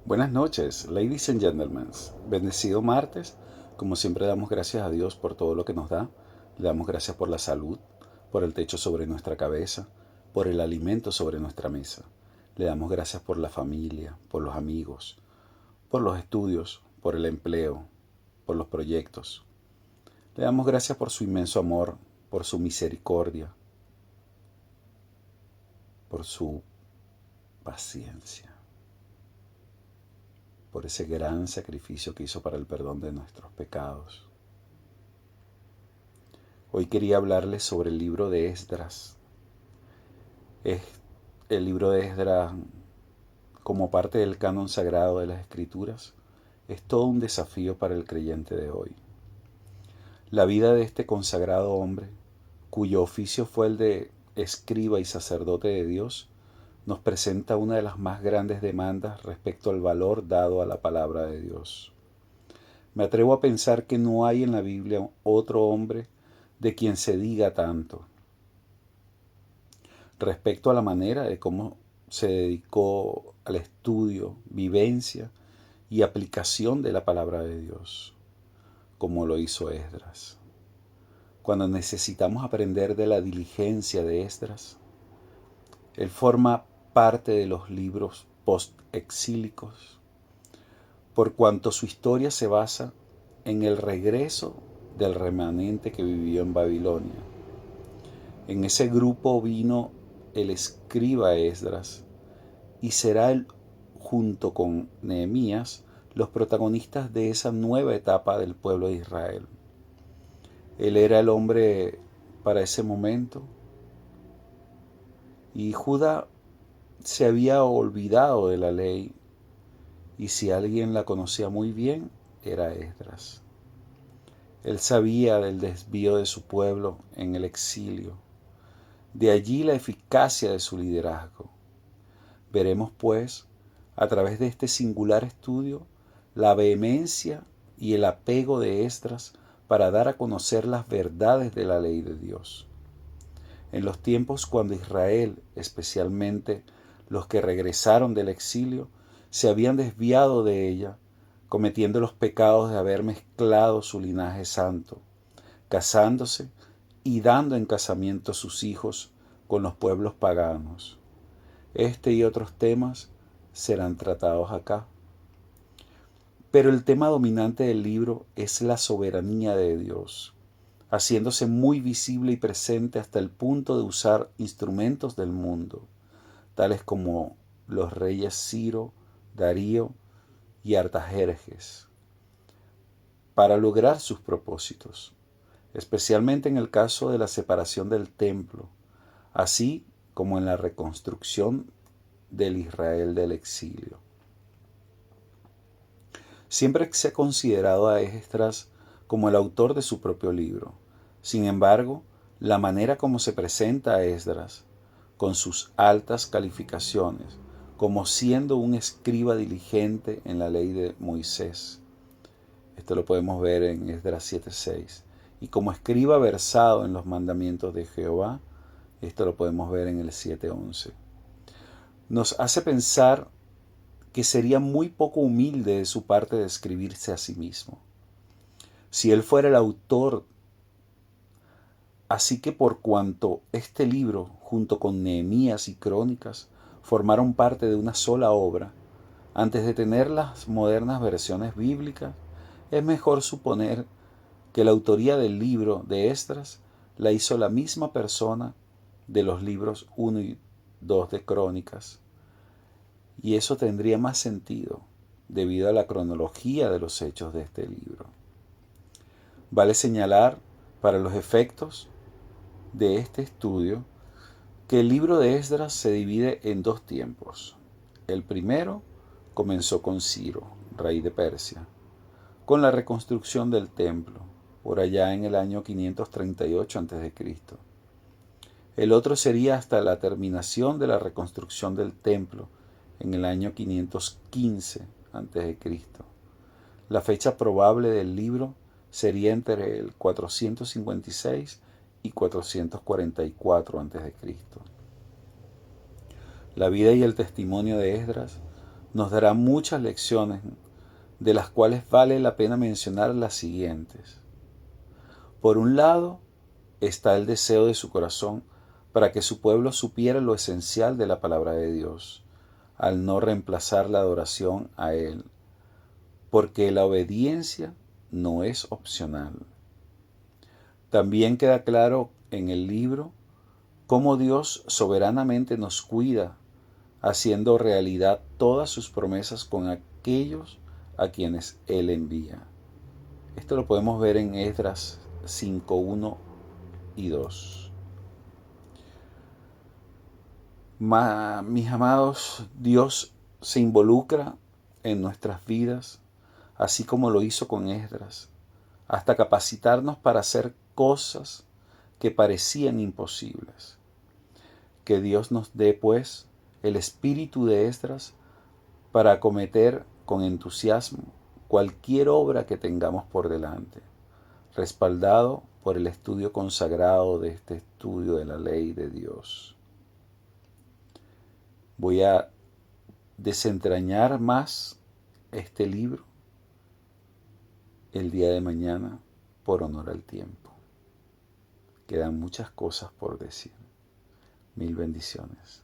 Buenas noches, ladies and gentlemen. Bendecido martes. Como siempre damos gracias a Dios por todo lo que nos da. Le damos gracias por la salud, por el techo sobre nuestra cabeza, por el alimento sobre nuestra mesa. Le damos gracias por la familia, por los amigos, por los estudios, por el empleo, por los proyectos. Le damos gracias por su inmenso amor, por su misericordia, por su paciencia, por ese gran sacrificio que hizo para el perdón de nuestros pecados. Hoy quería hablarles sobre el libro de Esdras. Es el libro de Esdras, como parte del canon sagrado de las Escrituras, es todo un desafío para el creyente de hoy. La vida de este consagrado hombre, cuyo oficio fue el de escriba y sacerdote de Dios, nos presenta una de las más grandes demandas respecto al valor dado a la palabra de Dios. Me atrevo a pensar que no hay en la Biblia otro hombre de quien se diga tanto respecto a la manera de cómo se dedicó al estudio, vivencia y aplicación de la palabra de Dios, como lo hizo Esdras. Cuando necesitamos aprender de la diligencia de Esdras, él forma parte de los libros post-exílicos, por cuanto su historia se basa en el regreso del remanente que vivió en Babilonia. En ese grupo vino el escriba Esdras y será él, junto con Nehemías, los protagonistas de esa nueva etapa del pueblo de Israel. Él era el hombre para ese momento y Judá se había olvidado de la ley, y si alguien la conocía muy bien era Esdras. Él sabía del desvío de su pueblo en el exilio, de allí la eficacia de su liderazgo. Veremos, pues, a través de este singular estudio, la vehemencia y el apego de Esdras para dar a conocer las verdades de la ley de Dios. En los tiempos cuando Israel, especialmente los que regresaron del exilio, se habían desviado de ella, cometiendo los pecados de haber mezclado su linaje santo, casándose y dando en casamiento sus hijos con los pueblos paganos. Este y otros temas serán tratados acá. Pero el tema dominante del libro es la soberanía de Dios, haciéndose muy visible y presente hasta el punto de usar instrumentos del mundo, tales como los reyes Ciro, Darío y Artajerjes, para lograr sus propósitos, especialmente en el caso de la separación del templo, así como en la reconstrucción del Israel del exilio. Siempre se ha considerado a Esdras como el autor de su propio libro. Sin embargo, la manera como se presenta a Esdras, con sus altas calificaciones, como siendo un escriba diligente en la ley de Moisés. Esto lo podemos ver en Esdras 7:6. Y como escriba versado en los mandamientos de Jehová, esto lo podemos ver en el 7:11. Nos hace pensar que sería muy poco humilde de su parte describirse a sí mismo. Si él fuera el autor, así que por cuanto este libro, junto con Nehemías y Crónicas, formaron parte de una sola obra, antes de tener las modernas versiones bíblicas, es mejor suponer que la autoría del libro de Esdras la hizo la misma persona de los libros 1 y 2 de Crónicas. Y eso tendría más sentido debido a la cronología de los hechos de este libro. Vale señalar, para los efectos de este estudio, que el libro de Esdras se divide en dos tiempos. El primero comenzó con Ciro, rey de Persia, con la reconstrucción del templo, por allá en el año 538 a.C. El otro sería hasta la terminación de la reconstrucción del templo, en el año 515 a.C. La fecha probable del libro sería entre el 456 y 444 a.C. La vida y el testimonio de Esdras nos dará muchas lecciones, de las cuales vale la pena mencionar las siguientes. Por un lado, está el deseo de su corazón para que su pueblo supiera lo esencial de la palabra de Dios, al no reemplazar la adoración a Él, porque la obediencia no es opcional. También queda claro en el libro cómo Dios soberanamente nos cuida, haciendo realidad todas sus promesas con aquellos a quienes Él envía. Esto lo podemos ver en Esdras 5:1 y 2. Mis amados, Dios se involucra en nuestras vidas, así como lo hizo con Esdras, hasta capacitarnos para hacer cosas que parecían imposibles. Que Dios nos dé, pues, el espíritu de Esdras para acometer con entusiasmo cualquier obra que tengamos por delante, respaldado por el estudio consagrado de este estudio de la ley de Dios. Voy a desentrañar más este libro el día de mañana por honor al tiempo. Quedan muchas cosas por decir. Mil bendiciones.